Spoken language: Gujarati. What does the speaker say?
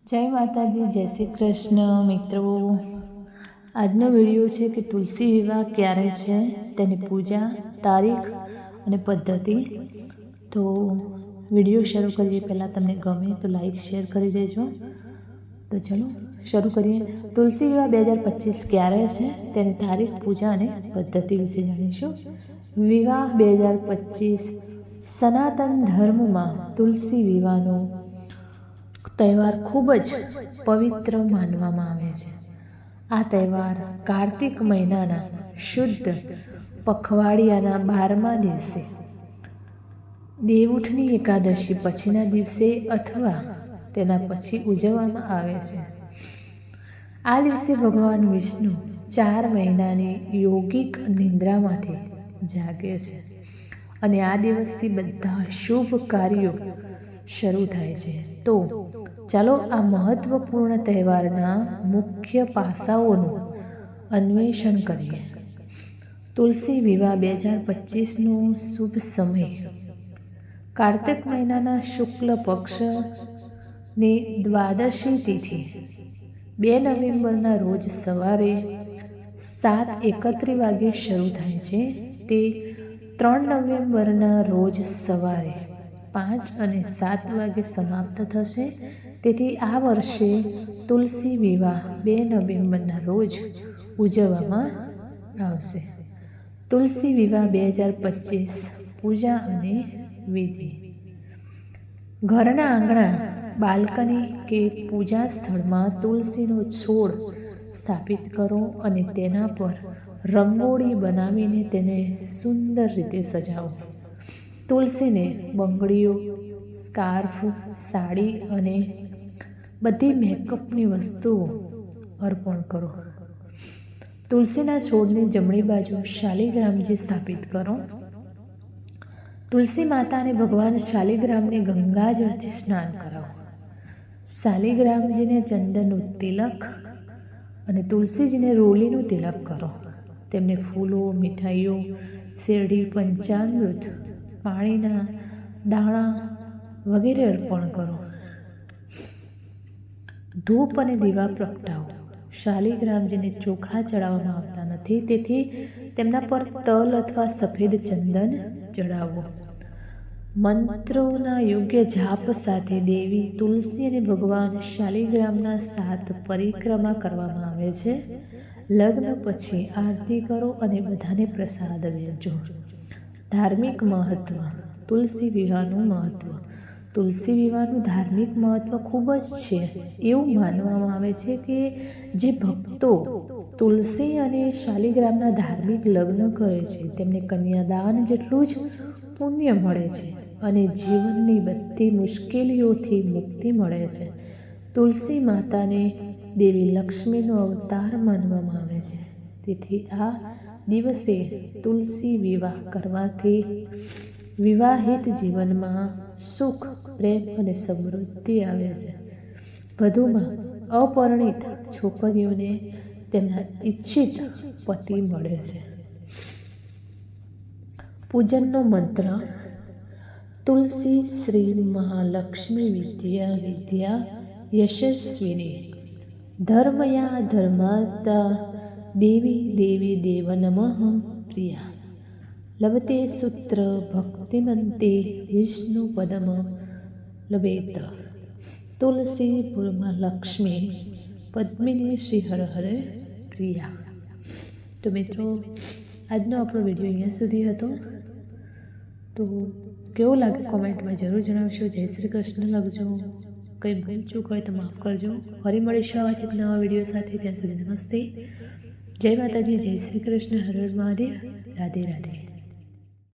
જય માતાજી, જય શ્રી કૃષ્ણ મિત્રો। આજનો વિડીયો છે કે તુલસી વિવાહ ક્યારે છે, તેની પૂજા તારીખ અને પદ્ધતિ। તો વિડીયો શરૂ કરીએ પહેલાં તમને ગમે તો લાઈક શેર કરી દેજો। તો ચલો શરૂ કરીએ। તુલસી વિવાહ 2025 ક્યારે છે, તેની તારીખ, પૂજા અને પદ્ધતિ વિશે જાણીશું। વિવાહ 2025 સનાતન ધર્મમાં તુલસી વિવાહનો તહેવાર ખૂબ જ પવિત્ર માનવામાં આવે છે। આ તહેવાર કાર્તિક મહિનાના શુદ્ધ પખવાડિયાના 12મા દિવસે, દેવઉઠની એકાદશી પછીના દિવસે અથવા તેના પછી ઉજવવામાં આવે છે। આ દિવસે ભગવાન વિષ્ણુ 4 મહિનાની યોગિક નિંદ્રામાંથી જાગે છે અને આ દિવસથી બધા શુભ કાર્યો શરૂ થાય છે। તો ચાલો આ મહત્વપૂર્ણ તહેવારના મુખ્ય પાસાઓનું અન્વેષણ કરીએ। તુલસી વિવાહ 2025નો શુભ સમય કાર્તિક મહિનાના શુક્લ પક્ષની દ્વાદશી તિથિ 2 નવેમ્બરના રોજ સવારે 7:31 વાગ્યે શરૂ થાય છે, તે 3 નવેમ્બરના રોજ સવારે 5 અને 7 વાગ્યે સમાપ્ત થશે। તેથી આ વર્ષે તુલસી વિવાહ 2 નવેમ્બરના રોજ ઉજવવામાં આવશે। તુલસી વિવાહ 2025 પૂજા અને વિધિ। ઘરના આંગણા, બાલ્કની કે પૂજા સ્થળમાં તુલસીનો છોડ સ્થાપિત કરો અને તેના પર રંગોળી બનાવીને તેને સુંદર રીતે સજાવો। તુલસીને બંગડીઓ, સ્કાર્ફ, સાડી અને બધી મેકઅપની વસ્તુઓ અર્પણ કરો। તુલસીના છોડની જમણી બાજુ શાલિગ્રામજી સ્થાપિત કરો। તુલસી માતા અને ભગવાન શાલિગ્રામને ગંગાજળથી સ્નાન કરાવો। શાલિગ્રામજીને ચંદનનું તિલક અને તુલસીજીને રોલીનું તિલક કરો। તેમને ફૂલો, મીઠાઈઓ, શેરડી, પંચામૃત, પાણીના દાણા વગેરે અર્પણ કરો। ધૂપ અને દીવા પ્રગટાવો। શાલિગ્રામજીને ચોખા ચડાવવામાં આવતા નથી, તેથી તેમના પર તલ અથવા સફેદ ચંદન ચડાવો। મંત્રોના યોગ્ય જાપ સાથે દેવી તુલસી અને ભગવાન શાલિગ્રામના 7 પરિક્રમા કરવામાં આવે છે। લગ્ન પછી આરતી કરો અને બધાને પ્રસાદ વહેંચો। ધાર્મિક મહત્વ। તુલસી વિવાહનું મહત્વ। તુલસી વિવાહનું ધાર્મિક મહત્વ ખૂબ જ છે। એવું માનવામાં આવે છે કે જે ભક્તો તુલસી અને શાલિગ્રામના ધાર્મિક લગ્ન કરે છે તેમને કન્યાદાન જેટલું જ પુણ્ય મળે છે અને જીવનની બધી મુશ્કેલીઓથી મુક્તિ મળે છે। તુલસી માતાને દેવી લક્ષ્મીનો અવતાર માનવામાં આવે છે, તેથી આ દિવસે તુલસી વિવાહ કરવાથી વિવાહિત જીવનમાં સુખ, પ્રેમ અને સમૃદ્ધિ આવે છે। વધુમાં અપરિણીત છોકરીઓને તેમના ઈચ્છિત પતિ મળે છે। પૂજનનો મંત્ર। તુલસી શ્રી મહાલક્ષ્મી વિદ્યા વિદ્યા યશસ્વિની ધર્મયા ધર્માતા દેવી દેવી દેવ નમઃ પ્રિયા લભતે સૂત્ર ભક્તિમંતે વિષ્ણુ પદમ લભેત તુલસી પૂર્વલક્ષ્મી પદ્મિની શ્રી હર હર પ્રિયા। તો મિત્રો, આજનો આપણો વિડીયો અહીંયા સુધી હતો। તો કેવો લાગે કોમેન્ટમાં જરૂર જણાવશો। જય શ્રી કૃષ્ણ લખજો। કંઈ ભૂલ ચૂક હોય તો માફ કરજો। ફરી મળીશું આવા જ એક નવા વિડીયો સાથે। ત્યાં સુધી નમસ્તે, જય માતાજી, જય શ્રી કૃષ્ણ, હર હર મહાદેવ, રાધે રાધે।